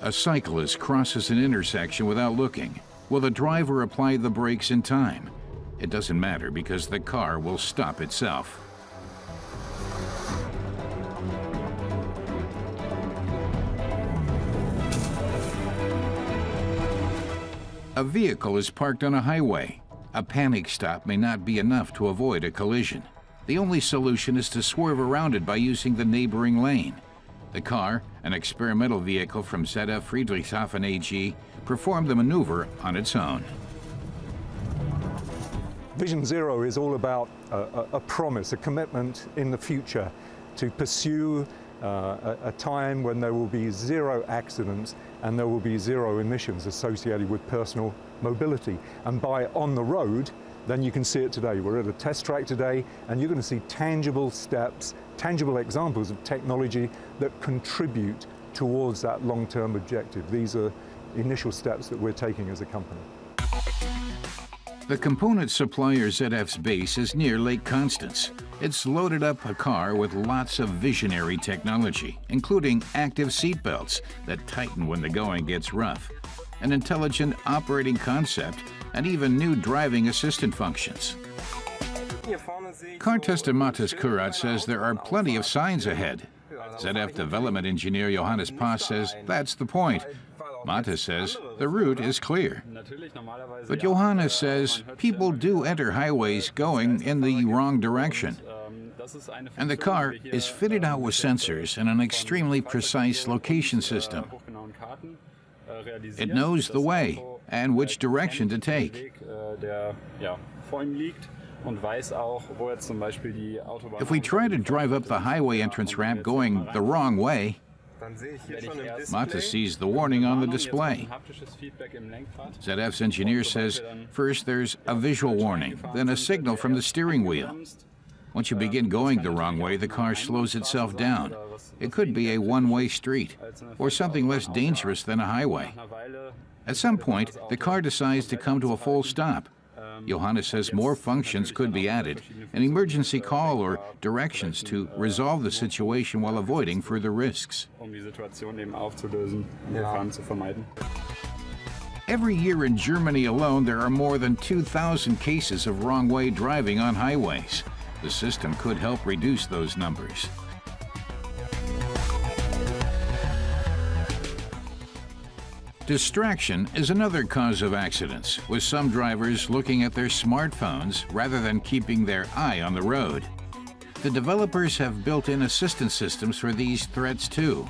A cyclist crosses an intersection without looking. Will the driver apply the brakes in time? It doesn't matter because the car will stop itself. A vehicle is parked on a highway. A panic stop may not be enough to avoid a collision. The only solution is to swerve around it by using the neighboring lane. The car, an experimental vehicle from ZF Friedrichshafen AG, performed the maneuver on its own. Vision Zero is all about a promise, a commitment in the future to pursue a time when there will be zero accidents and there will be zero emissions associated with personal mobility. And by on the road, then you can see it today. We're at a test track today, and you're going to see tangible steps, tangible examples of technology that contribute towards that long-term objective. These are initial steps that we're taking as a company. The component supplier ZF's base is near Lake Constance. It's loaded up a car with lots of visionary technology, including active seatbelts that tighten when the going gets rough, an intelligent operating concept, and even new driving assistant functions. Car tester Mathis Kurat says there are plenty of signs ahead. ZF development engineer Johannes Paas says that's the point. Mathis says the route is clear. But Johannes says people do enter highways going in the wrong direction. And the car is fitted out with sensors and an extremely precise location system. It knows the way and which direction to take. If we try to drive up the highway entrance ramp going the wrong way, Mathis sees the warning on the display. ZF's engineer says first there's a visual warning, then a signal from the steering wheel. Once you begin going the wrong way, the car slows itself down. It could be a one-way street or something less dangerous than a highway. At some point, the car decides to come to a full stop. Johannes says more functions could be added, an emergency call or directions to resolve the situation while avoiding further risks. Every year in Germany alone, there are more than 2,000 cases of wrong-way driving on highways. The system could help reduce those numbers. Distraction is another cause of accidents, with some drivers looking at their smartphones rather than keeping their eye on the road. The developers have built-in assistance systems for these threats too.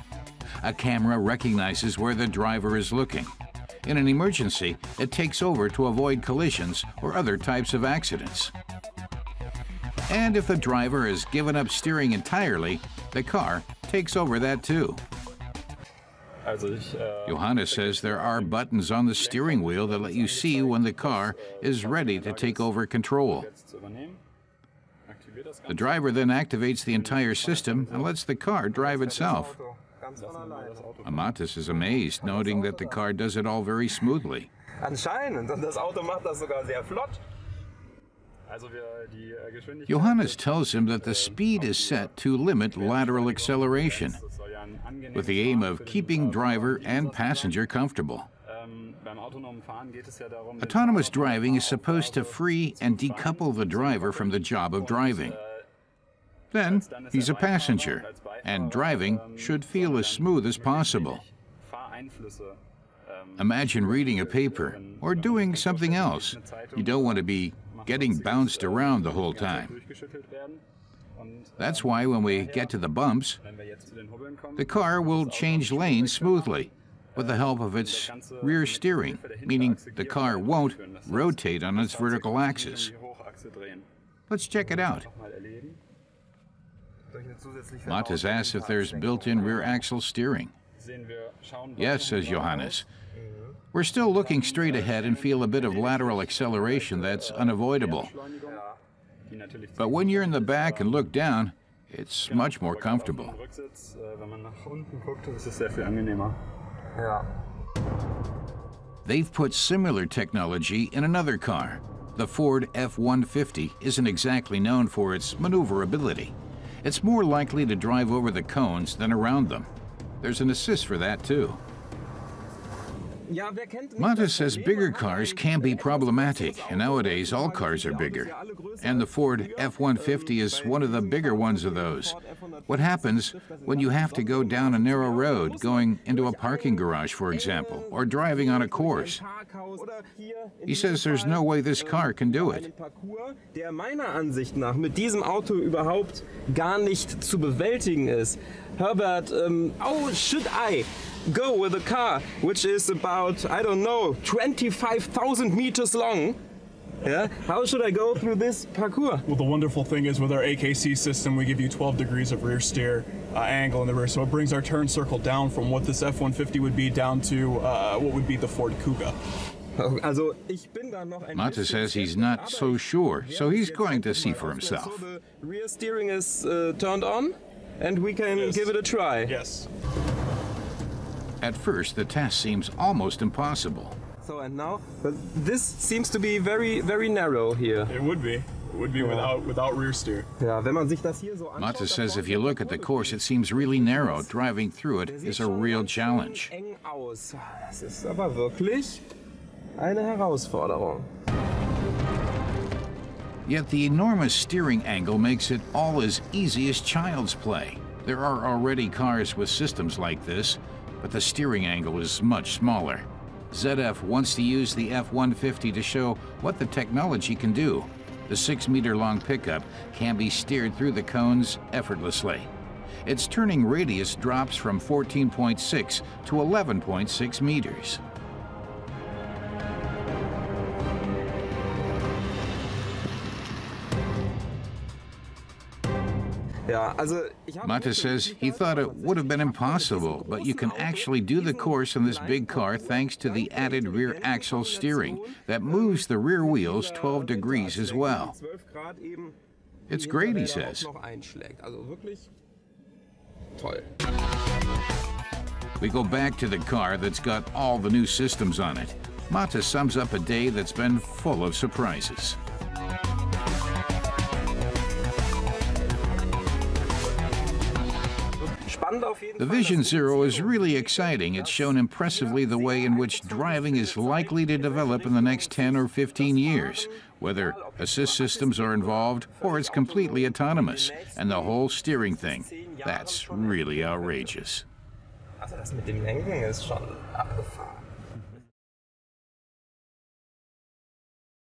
A camera recognizes where the driver is looking. In an emergency, it takes over to avoid collisions or other types of accidents. And if the driver has given up steering entirely, the car takes over that too. Johannes says there are buttons on the steering wheel that let you see when the car is ready to take over control. The driver then activates the entire system and lets the car drive itself. Mathis is amazed, noting that the car does it all very smoothly. Johannes tells him that the speed is set to limit lateral acceleration, with the aim of keeping driver and passenger comfortable. Autonomous driving is supposed to free and decouple the driver from the job of driving. Then he's a passenger, and driving should feel as smooth as possible. Imagine reading a paper or doing something else. You don't want to be getting bounced around the whole time. That's why when we get to the bumps, the car will change lanes smoothly with the help of its rear steering, meaning the car won't rotate on its vertical axis. Let's check it out. Mathis asks if there's built-in rear axle steering. Yes, says Johannes. We're still looking straight ahead and feel a bit of lateral acceleration that's unavoidable. But when you're in the back and look down, it's much more comfortable. They've put similar technology in another car. The Ford F-150 isn't exactly known for its maneuverability. It's more likely to drive over the cones than around them. There's an assist for that too. Mata says bigger cars can be problematic, and nowadays all cars are bigger. And the Ford F-150 is one of the bigger ones of those. What happens when you have to go down a narrow road, going into a parking garage, for example, or driving on a course? He says there's no way this car can do it. Der meiner Ansicht nach mit diesem Auto überhaupt gar nicht zu bewältigen ist. Herbert, how should I go with a car which is about, I don't know, 25,000 meters long? Yeah, how should I go through this parkour? Well, the wonderful thing is with our AKC system, we give you 12 degrees of rear steer angle in the rear, so it brings our turn circle down from what this F-150 would be down to what would be the Ford Kuga. Mata says he's not so sure, so he's going to see for himself. The rear steering is turned on, and we can give it a try. Yes. At first, the test seems almost impossible. So and now, but this seems to be very, very narrow here. It would be. It would be without rear steer. Ja, wenn man sich das hier so anschaut, Mata says if you look at the course, it seems really narrow. Driving through it is a real challenge. eng aus. Das ist aber wirklich eine Herausforderung. Yet the enormous steering angle makes it all as easy as child's play. There are already cars with systems like this, but the steering angle is much smaller. ZF wants to use the F-150 to show what the technology can do. The 6-meter-long pickup can be steered through the cones effortlessly. Its turning radius drops from 14.6 to 11.6 meters. Mata says he thought it would have been impossible, but you can actually do the course in this big car thanks to the added rear axle steering that moves the rear wheels 12 degrees as well. It's great, he says. We go back to the car that's got all the new systems on it. Mata sums up a day that's been full of surprises. The Vision Zero is really exciting. It's shown impressively the way in which driving is likely to develop in the next 10 or 15 years, whether assist systems are involved or it's completely autonomous. And the whole steering thing, that's really outrageous. Also das mit dem Lenken ist schon abgefahren.